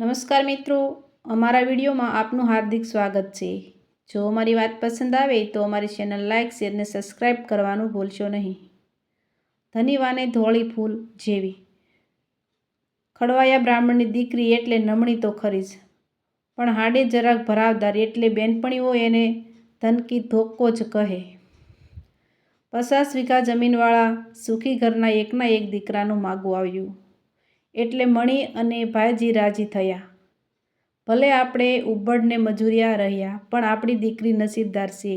નમસ્કાર મિત્રો, અમારા વિડીયોમાં આપનું હાર્દિક સ્વાગત છે। જો અમારી વાત પસંદ આવે તો અમારી ચેનલ લાઇક શેર ને સબસ્ક્રાઈબ કરવાનું ભૂલશો નહીં। ધનીવાને ધોળી ફૂલ જેવી, ખડવાયા બ્રાહ્મણની દીકરી એટલે નમણી તો ખરી જ, પણ હાડે જરાક ભરાવદાર એટલે બેનપણીઓ એને ધનકી ધોકો જ કહે। 50 વીઘા જમીનવાળા સુખી ઘરના એકના એક દીકરાનું માગું આવ્યું એટલે મણી અને ભાઈજી રાજી થયા। ભલે આપણે ઉબડને મજૂરિયા રહ્યા પણ આપણી દીકરી નસીબદાર છે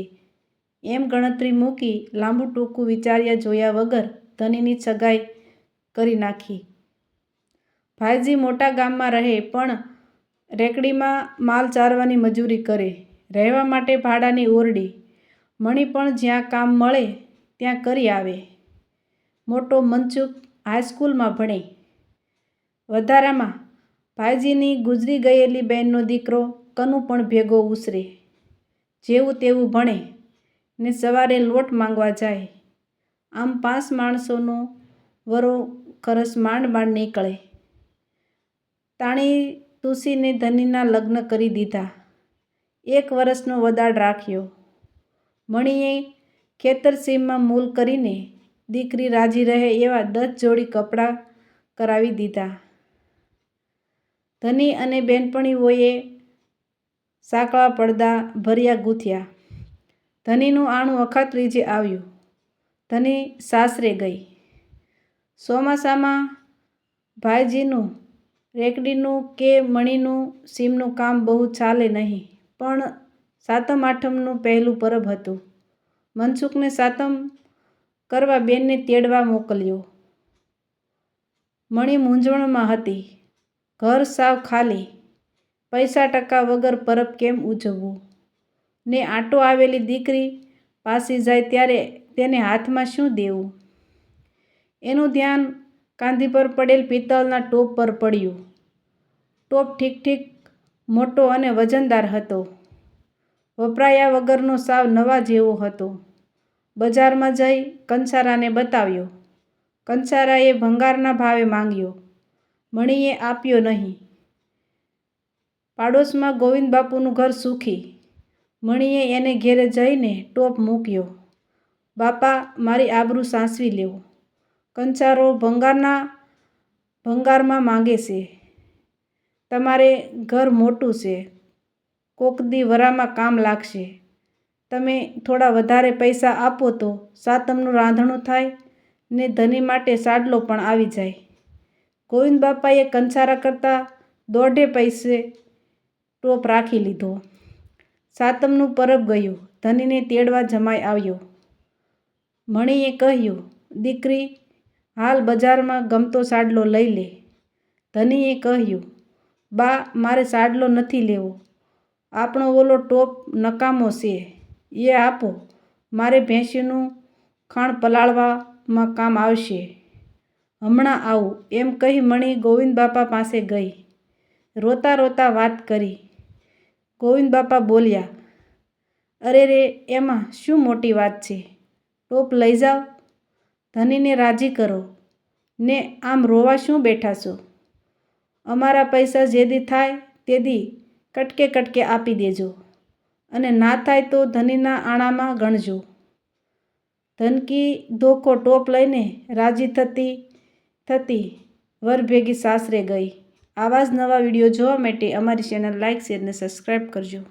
એમ ગણતરી મૂકી લાંબુ ટૂંકું વિચાર્યા જોયા વગર ધનીની સગાઈ કરી નાખી। ભાઈજી મોટા ગામમાં રહે પણ રેકડીમાં માલ ચારવાની મજૂરી કરે, રહેવા માટે ભાડાની ઓરડી, મણી પણ જ્યાં કામ મળે ત્યાં કરી આવે। મોટો મનસુખ હાઈસ્કૂલમાં ભણે। વધારામાં ભાઈજીની ગુજરી ગયેલી બહેનનો દીકરો કનુ પણ ભેગો ઉછરે, જેવું તેવું ભણે ને સવારે લોટ માંગવા જાય। આમ 5 માણસોનો વરો ખરસ માંડ માંડ નીકળે। તાણી તુસીને ધનીના લગ્ન કરી દીધા। 1 વર્ષનો વદાડ રાખ્યો। મણીએ ખેતરસીમમાં મૂલ કરીને દીકરી રાજી રહે એવા 10 જોડી કપડાં કરાવી દીધા। ધની અને બેનપણીઓએ સાંકળા પડદા ભર્યા ગૂંથ્યા। ધનીનું આણું અખાત્રીજે આવ્યું। ધની સાસરે ગઈ। ચોમાસામાં ભાઈજીનું રેકડીનું કે મણીનું સીમનું કામ બહુ ચાલે નહીં, પણ સાતમ આઠમનું પહેલું પરબ હતું। મનસુખને સાતમ કરવા બેનને તેડવા મોકલ્યો। મણી મૂંઝવણમાં હતી। ઘર સાવ ખાલી, પૈસા ટકા વગર પરબ કેમ ઉજવવું ને આંટો આવેલી દીકરી પાસી જાય ત્યારે તેને હાથમાં શું દેવું? એનું ધ્યાન કાંધી પર પડેલ પિત્તળના ટોપ પર પડ્યું। ટોપ ઠીક મોટો અને વજનદાર હતો। વપરાયા વગરનો સાવ નવા જેવો હતો। બજારમાં જઈ કંસારાને બતાવ્યો। કંસારાએ ભંગારના ભાવે માંગ્યો। મણીએ આપ્યો નહીં। પાડોશમાં ગોવિંદબાપુનું ઘર સુખી। મણીએ એને ઘેરે જઈને ટોપ મૂક્યો। બાપા, મારી આબરૂ સાચવી લ્યો। કંસારો ભંગારમાં માંગે છે। તમારે ઘર મોટું છે, કોક દી વરામાં કામ લાગશે। તમે થોડા વધારે પૈસા આપો તો સાતમનું રાંધણું થાય ને ધની માટે સાડલો પણ આવી જાય। ગોવિંદબાપાએ કંસારા કરતાં 1.5 પૈસે ટોપ રાખી લીધો। સાતમનું પરબ ગયું। ધનીને તેડવા જમાઈ આવ્યો। મણીએ કહ્યું, દીકરી, હાલ બજારમાં ગમતો સાડલો લઈ લે। ધનીએ કહ્યું, બા, મારે સાડલો નથી લેવો, આપણો ઓલો ટોપ નકામો છે, એ આપો, મારે ભેંસીનું ખાણ પલાળવામાં કામ આવશે। હમણાં આવું, એમ કહી મણી ગોવિંદબાપા પાસે ગઈ। રોતા રોતા વાત કરી। ગોવિંદબાપા બોલ્યા, અરે રે, એમાં શું મોટી વાત છે? ટોપ લઈ જાઓ, ધનીને રાજી કરો ને આમ રોવા શું બેઠા છો? અમારા પૈસા જે દી થાય તે દી કટકે કટકે આપી દેજો અને ના થાય તો ધનીના આણામાં ગણજો। ધનકી ધોકો ટોપ લઈને રાજી થતી વર ભેગી સાસરે ગઈ। આવા જ નવા વિડીયો જોવા માટે અમારી ચેનલ લાઇક શેર ને સબસ્ક્રાઈબ કરજો।